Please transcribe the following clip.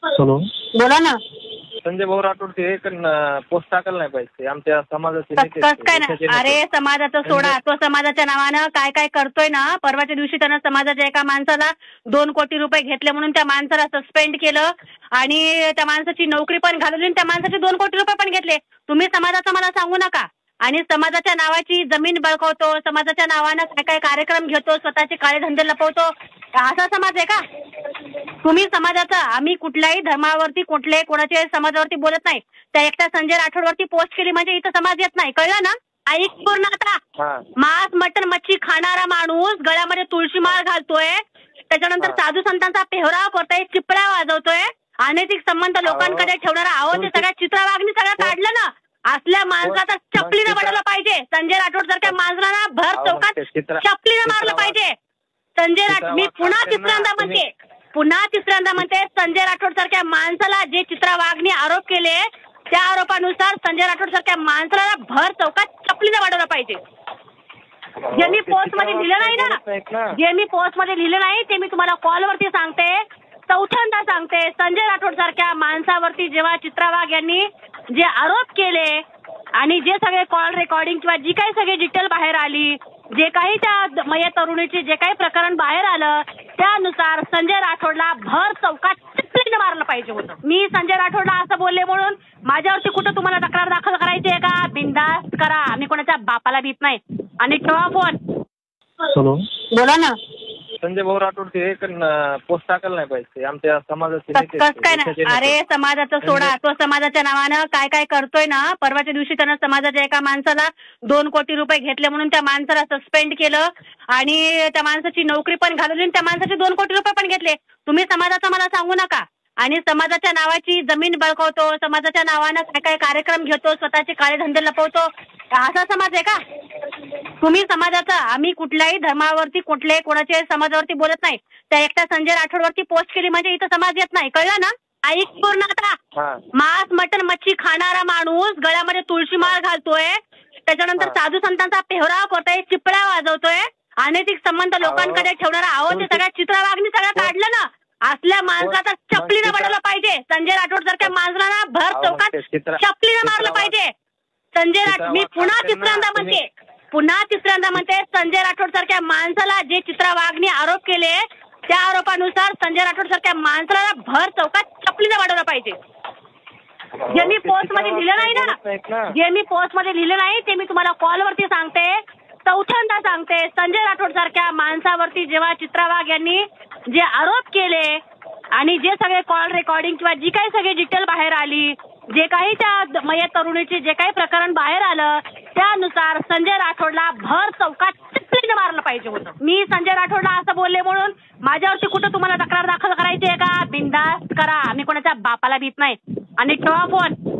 Hello, बोला ना. संजय भाऊ राठोड ते पोस्ट टाकायला नाही पाहिजे. आमच्या समाजाचे नेते कसं काय ना. देशाचे नेते. अरे समाजाचं सोडा, तो समाजाच्या नावानं काय काय करतोय ना. परवाच्या दिवशी त्यानं समाजाच्या एका माणसाला 2 कोटी रुपये घेतले म्हणून त्या माणसाला सस्पेंड केलं आणि त्या माणसाची नोकरी पण घालवली आणि त्या माणसाचे 2 कोटी रुपये पण घेतले. तुम्ही समाजाचं मला सांगू नका. आणि समाजाच्या नावाची जमीन बळकावतो, समाजाच्या नावानं काय काय कार्यक्रम घेतो, स्वतःचे काळे धंदे लपवतो. असा समाज आहे का तुम्ही समाजाचा? आम्ही कुठल्याही धर्मावरती कुठल्याही कोणाच्या समाजावरती बोलत नाही. त्या एकट्या संजय राठोडवरती पोस्ट केली म्हणजे इथं समाज येत नाही, कळलं ना? ऐक पूर्ण आता. मांस मटण मच्छी खाणारा माणूस गळ्यामध्ये तुळशी माळ घालतोय, त्याच्यानंतर साधू संतांचा पेहराव करतोय, चिपळ्या वाजवतोय, अनैतिक संबंध लोकांकडे ठेवणारा आहो ते सगळ्या चित्रवागणी सगळं काढलं ना. असल्या माणसाचा चपलीनं बनवलं पाहिजे. संजय राठोड सारख्या माणसाला भर चौकात चपलीनं मारलं पाहिजे. संजय राठोड, मी पुन्हा तिसऱ्यांदा म्हणते संजय राठोड सारख्या माणसाला जे चित्रवागणी आरोप केले त्या आरोपानुसार संजय राठोड सारख्या माणसाला भर चौकात चपलीनं वाढवलं पाहिजे. जे मी पोस्ट मध्ये लिहिलं नाही ते मी तुम्हाला कॉलवरती सांगते, चौथ्यांदा सांगते. संजय राठोड सारख्या माणसावरती जेव्हा चित्रा वाघ यांनी जे आरोप केले आणि जे सगळे कॉल रेकॉर्डिंग किंवा जी काही सगळी डिटेल बाहेर आली, जे काही त्या मयत तरुणीचे जे काही प्रकरण बाहेर आलं त्यानुसार संजय राठोडला भर चौकात चिपलीनं मारलं पाहिजे होतं. मी संजय राठोडला असं बोलले म्हणून माझ्यावरती कुठं तुम्हाला तक्रार दाखल करायची आहे का? बिनधास्त करा, आम्ही कोणाच्या बापाला भीत नाही. आणि ठेवा फोन. हॅलो, बोला ना. संजय भाऊ राठोड ते पोस्ट टाकायला नाही पाहिजे. आमच्या समाजाचे नेते. कसं काय ना. अरे समाजाचं सोडा, तो समाजाच्या नावानं काय काय करतोय ना. परवाच्या दिवशी त्यानं समाजाच्या एका माणसाला 2 कोटी रुपये घेतले म्हणून त्या माणसाला सस्पेंड केलं आणि त्या माणसाची नोकरी पण घालवली आणि त्या माणसाचे 2 कोटी रुपये पण घेतले. तुम्ही समाजाचं मला सांगू नका. आणि समाजाच्या नावाची जमीन बळकावतो, समाजाच्या नावानं काय काय कार्यक्रम घेतो, स्वतःचे काळे धंदे लपवतो. असा समाज आहे का तुम्ही समाजाचा? आम्ही कुठल्याही धर्मावरती कुठल्याही कोणाच्या समाजावरती बोलत नाही. त्या एकट्या संजय राठोडवरती पोस्ट केली म्हणजे इथं समाज येत नाही, कळलं ना? ऐक पूर्ण आता. मांस मटण मच्छी खाणारा माणूस गळ्यामध्ये तुळशी माळ घालतोय, त्याच्यानंतर साधू संतांचा पेहराव करतोय, चिपळ्या वाजवतोय, अनैतिक संबंध लोकांकडे ठेवणारा आहो ते सगळ्या चित्रवागणी सगळं काढलं ना. असल्या माणसाचा चपलीनं बनवलं पाहिजे. संजय राठोड सारख्या माणसाला भर चौकात चपलीनं मारलं पाहिजे. संजय राठोड, मी पुन्हा तिसऱ्यांदा म्हणते संजय राठोड सारख्या माणसाला जे चित्रवागणी आरोप केले त्या आरोपानुसार संजय राठोड सारख्या माणसाला भर चौकात चपलीनं वाढवलं पाहिजे. जे मी पोस्ट मध्ये लिहिलं नाही ते मी तुम्हाला कॉलवरती सांगते, चौथ्यांदा सांगते. संजय राठोड सारख्या माणसावरती जेव्हा चित्रा वाघ यांनी जे आरोप केले आणि जे सगळे कॉल रेकॉर्डिंग किंवा जी काही सगळी डिटेल बाहेर आली, जे काही त्या मयत तरुणीचे जे काही प्रकरण बाहेर आलं त्यानुसार संजय राठोडला भर चौकात चिपलीनं मारलं पाहिजे होतं. मी संजय राठोडला असं बोलले म्हणून माझ्यावरती कुठं तुम्हाला तक्रार दाखल करायची आहे का? बिनधास्त करा, आम्ही कोणाच्या बापाला भीत नाही. आणि ठेवा फोन.